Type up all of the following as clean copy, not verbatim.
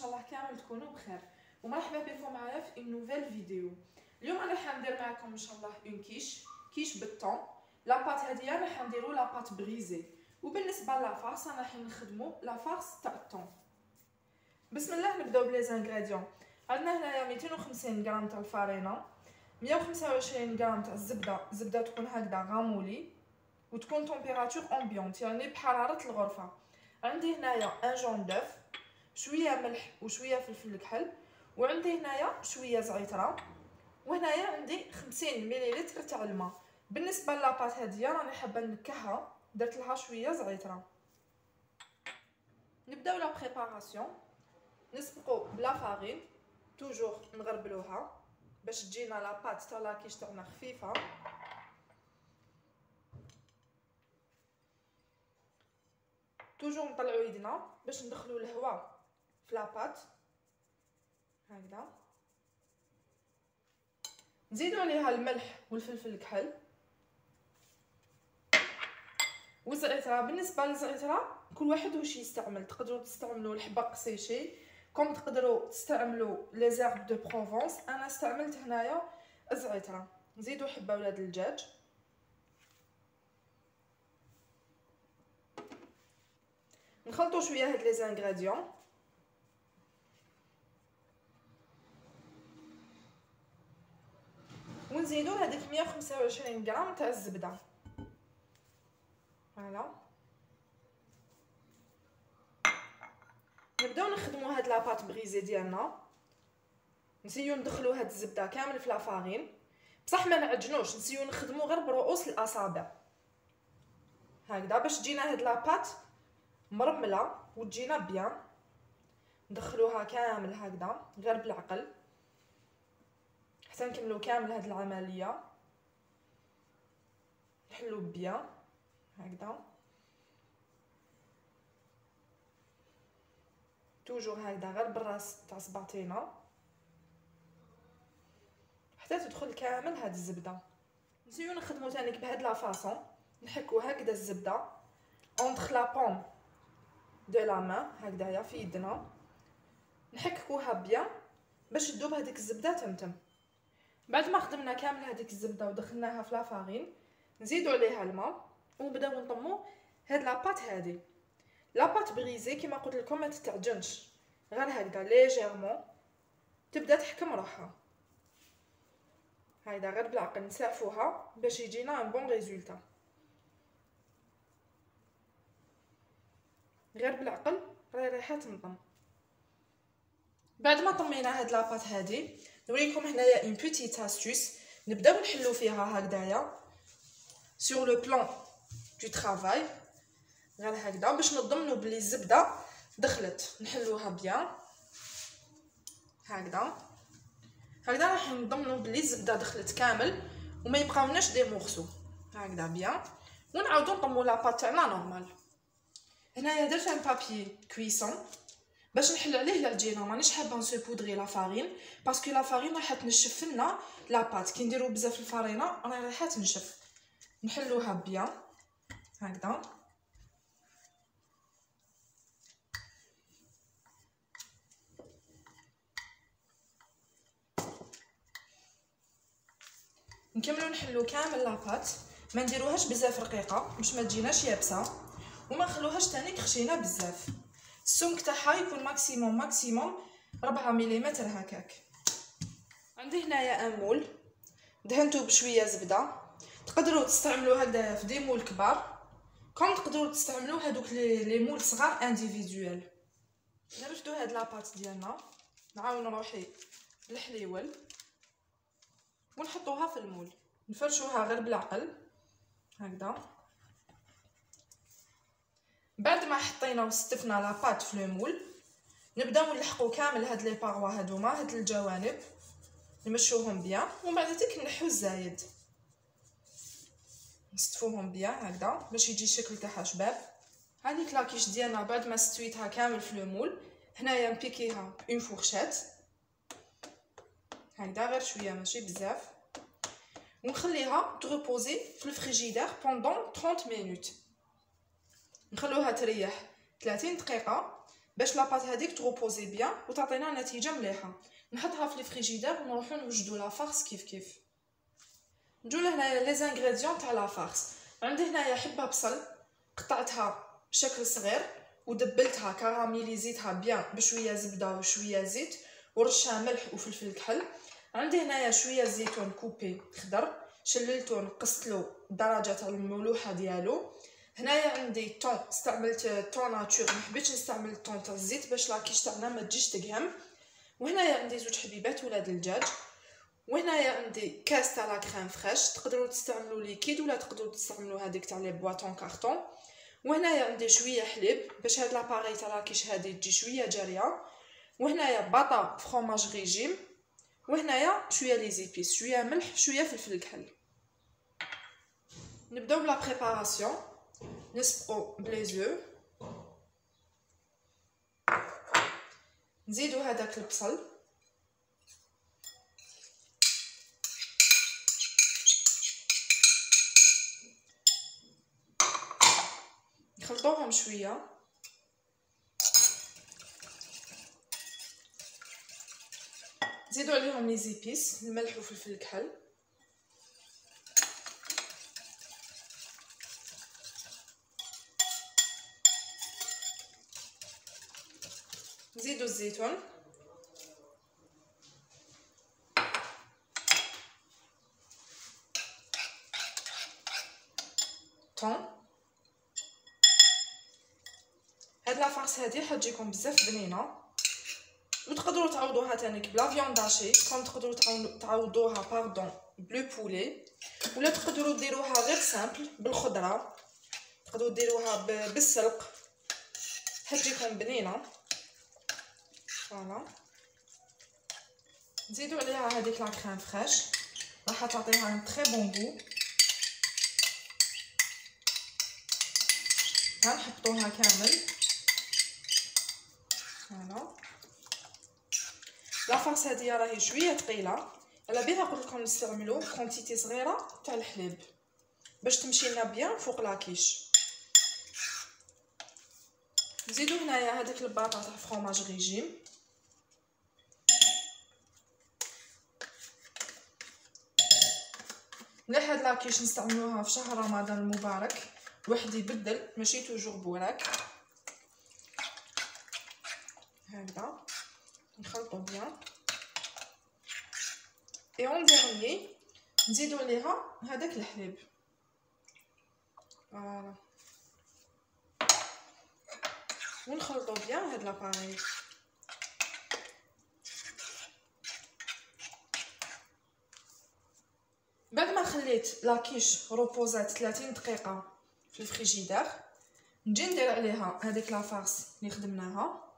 الله كامل تكونوا بخير ومرحبا بكم معايا في نوفيل فيديو. اليوم انا حندير معكم ان شاء الله اون كيش بالطون. لاباط هذه انا حنديروا لاباط بريزي، وبالنسبه لافارس انا حنخدموا لافارس تاع الطون. بسم الله نبداو بلي زانغريديون. عندنا هنايا 250 غرام تاع الفارينه، 125 غرام تاع الزبده تكون هكذا غامولي وتكون تمبيراتور امبيونت يعني بحراره الغرفه. عندي هنايا ان جون دوف، شويه ملح وشويه فلفل الكحل، وعندي هنايا شويه زعتره، وهنايا عندي 50 مليلتر تاع الماء. بالنسبه لاباط هاديه راني حابه نكهها، درت لها شويه زعتره. نبداو لا بريباراسيون. نسبقو بلا فارين، توجور نغربلوها باش تجينا لاباط تاع لاكيش تاعنا خفيفه. توجور نطلعو يدنا باش ندخلو الهواء في لاباط هكذا. نزيدو عليها الملح والفلفل الكحل والزعتره. بالنسبه للزعتره كل واحد واش يستعمل، تقدروا تستعملوا الحبق سيشي كوم تقدروا تستعملوا لي زيرب دو بروفونس. انا استعملت هنايا الزعتره. نزيدو حبه ولاد الدجاج، نخلطوا شويه هاد لي زانغريديون، ونزيدو هذيك 125 غرام تاع الزبده. فوالا نبداو نخدموا هاد لاباط بريزي ديالنا. نسيو ندخلو هاد الزبده كامل في لافارين، بصح ما نعجنوش، نسيو نخدمو غير برؤوس الاصابع هكذا باش تجينا هاد لاباط مرمله وتجينا بيان. ندخلوها كامل هكذا غير بالعقل حتى نكملو كامل هاد العمليه، نحلو بيان هكذا توجور هكذا غير بالراس تاع صباطينا حتى تدخل كامل هاد الزبده. نسيو نخدمو تانيك بهاد لا فاصون، نحكو هكذا الزبده اونطخ لا بوم دو لا مان هكذايا في يدنا، نحككوها بيان باش تذوب هذيك الزبده تمتم. بعد ما خدمنا كامل هذيك الزبده ودخلناها في لافارين، نزيدو عليها الماء ونبداو نطمو هاد لاباط. هذه لاباط بريزي كيما قلت لكم ما تتعجنش، غير هكذا ليجيرمون تبدا تحكم روحها هكذا غير بالعقل. نسافوها باش يجينا ان بون ريزولتا، غير بالعقل راهي رايحه تنطم. بعد ما طمينا هاد لاباط هادي نوريكم هنايا اون بوتيت استوس نبداو نحلو فيها هكذايا سور لو بلان دو طرافاي غير هكذا باش نضمنوا بلي الزبده دخلت. نحلوها بيان هكذا راح نضمنوا بلي الزبده دخلت كامل وما يبقاوناش دي مورسو هكذا بيان. ونعاودو نطمو لاباط تاعنا نورمال. هنايا درت ان بابي كويسون باش نحل عليه العجينه، مانيش حابه نسو بودري لا فارين باسكو لا فارين راح تنشف لنا لاباط. كي نديرو بزاف الفارينه راح تنشف. نحلوها بيان هكذا نكملو نحلو كامل لاباط. ما نديروهاش بزاف رقيقه باش ما تجيناش يابسه، وما نخلوهاش تاني خشينه بزاف. السمك تاعها يكون ماكسيموم 4 ملم هكاك. عندي هنايا ان مول دهنتو بشويه زبده، تقدروا تستعملوا هكذا في دي مول كبار كوم تقدروا تستعملوا هذوك لي مول صغار انديفيدويل. نرفدو هاد لاباط ديالنا، نعاون روحي بالحليول ونحطوها في المول، نفرشوها غير بالعقل هكذا. بعد ما حطينا وستفنا لاباط في المول نبداو نلحقو كامل هاد لي باروا هادوما هاد الجوانب نمشوهم بيان، ومن بعد تك نحو الزايد نستفوهم بيان هكذا باش يجي الشكل تاعها شباب. هذيك لاكيش ديالنا بعد ما ستويتها كامل في المول هنايا نبيكيها اون فورشات هكذا غير شويه ماشي بزاف، ونخليها تريبوزي في الفريجيدير بوندون 30 مينوت. نخلوها تريح 30 دقيقه. باش لاباط هذيك تروبوزي بيان وتعطينا نتيجه مليحه. نحطها في الفريجيدير ونروحو نوجدو لا فارس كيف. نجو لهنايا لي زانغريديون تاع لا فارس. عندي هنايا حبه بصل قطعتها بشكل صغير ودبلتها كراميليزيتها بيان بشويه زبده وشويه زيت ورشه ملح وفلفل كحل. عندي هنايا شويه زيتون كوبي خضر شللته نقصتلو الدرجه تاع الملوحه ديالو. هنايا عندي طون، استعملت طون ناتور، ما حبيتش نستعمل الطون تاع الزيت باش لاكيش تاعنا ما تجيش تقهم. وهنايا عندي زوج حبيبات ولاد الدجاج. وهنايا عندي كاس تاع لا كريم فريش، تقدروا تستعملوا ليكيد ولا تقدروا تستعملوا هذيك تاع لي بواطون كارطون. وهنايا عندي شويه حليب باش هاد لاباري تاع لاكيش هذه تجي شويه جاريه. وهنايا باطا فرomاج ريجيم. وهنايا شويه لي زيبيس، شويه ملح شويه فلفل كحل. نبداو بلا بريباراسيون. نسبقو بلي زو، نزيدو هذاك البصل، نخلطوهم شويه، نزيدو عليهم لي زيبيس الملح وفلفل الكحل، نزيدو الزيتون، طون. هاد لا فارس هادي حتجيكم بزاف بنينه وتقدروا تعوضوها تانيك بلا فيوند داشي، كون تقدروا تعوضوها باردون بلو بولي، ولا تقدروا ديروها غير سامبل بالخضره، تقدروا ديروها بالسلق حتجيكم بنينه. فوالا نزيدو عليها هذيك لا كريم فريش راح تعطيها ان تري بون غو. غنحطوها كامل. فوالا لا فارس هذه راهي شويه ثقيله، على بها قلت لكم نستعملوا كونتيتي صغيره تاع الحليب باش تمشي لنا بيان فوق لاكيش. نزيدو هنايا هذيك الباطا تاع فرomاج ريجيم، مليح هاد لاكيش نستعملوها في شهر رمضان المبارك، واحد يبدل ماشي توجور بوراك. هكذا نخلطو بيان. اي اون ديرني نزيدو عليها هذاك الحليب. فوالا ونخلطو بيان هاد لاباري. بعد ما خليت لاكيش روبوزات 30 دقيقه في الفريجيدير، نجي ندير عليها هذيك لا فارس اللي خدمناها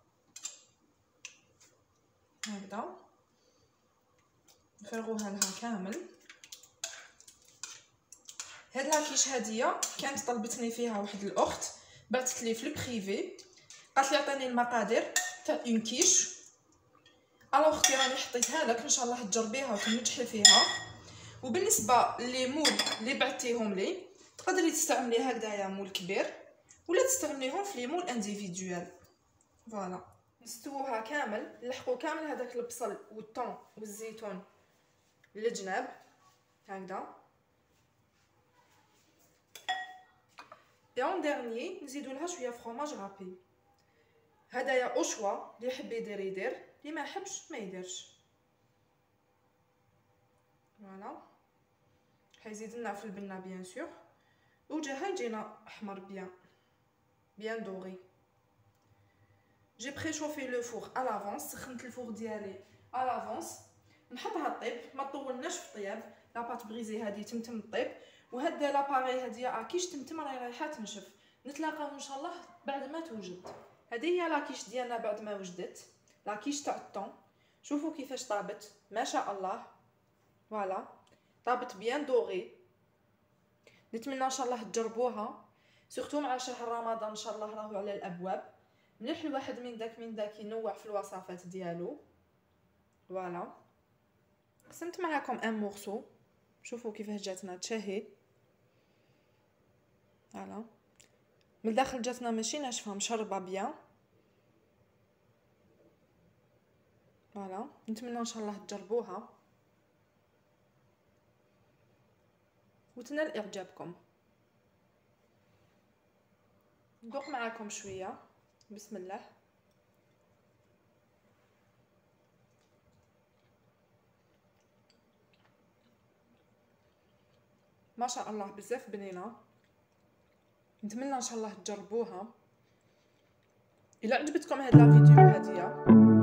هكذا، نفرغوها لها كامل. هاد لاكيش هاديه كانت طلبتني فيها واحد الاخت، بعثت لي في البريفي قالت لي عطيني المقادير تاع اون كيش. الوغ اختي راني حطيتها لك ان شاء الله تجربيها وتنجحي فيها. وبالنسبه لي مول اللي بعتيهم لي تقدري تستعملي هكذايا مول كبير ولا تستعمليهم في لي مول انديفيدوال. فوالا نستووها كامل، نلحقوا كامل هذاك البصل والطون والزيتون للجناب هكذا. اي اون ديرني نزيدو لها شويه فرomاج رابي. هدايا او شوا، اللي يحب يدير يدير، اللي ما يحبش ما يديرش. فوالا حيزيد لنا في البنه بيان سور، وجهها يجينا احمر بيان دوغي. جي بريشوفي لو فور ا لافونس، سخنت الفور ديالي ا لافونس، نحطها طيب ما طولناش في الطياب. لاباط بريزي هذه تمتم طيب، وهاد لاباري هذه اكيش تمتم راهي رايحه تنشف. نتلاقاو ان شاء الله بعد ما توجد. هذه هي لاكيش ديالنا بعد ما وجدت، لاكيش تاع الطون. شوفوا كيفاش طابت ما شاء الله. فوالا طابت بيان دوغي. نتمنى ان شاء الله تجربوها سورتو مع شهر رمضان ان شاء الله راهو على الابواب. مليح الواحد من داك ينوع في الوصفات ديالو. فوالا قسمت معكم ان مورسو، شوفوا كيفاش جاتنا تشهي. فوالا من الداخل جاتنا ماشي ناشفه، مشربه بيان. فوالا نتمنى ان شاء الله تجربوها وتنال اعجابكم. ندوق معاكم شويه. بسم الله. ما شاء الله بزاف بنينه. نتمنى ان شاء الله تجربوها. الا عجبتكم هاد لا فيديو هاديه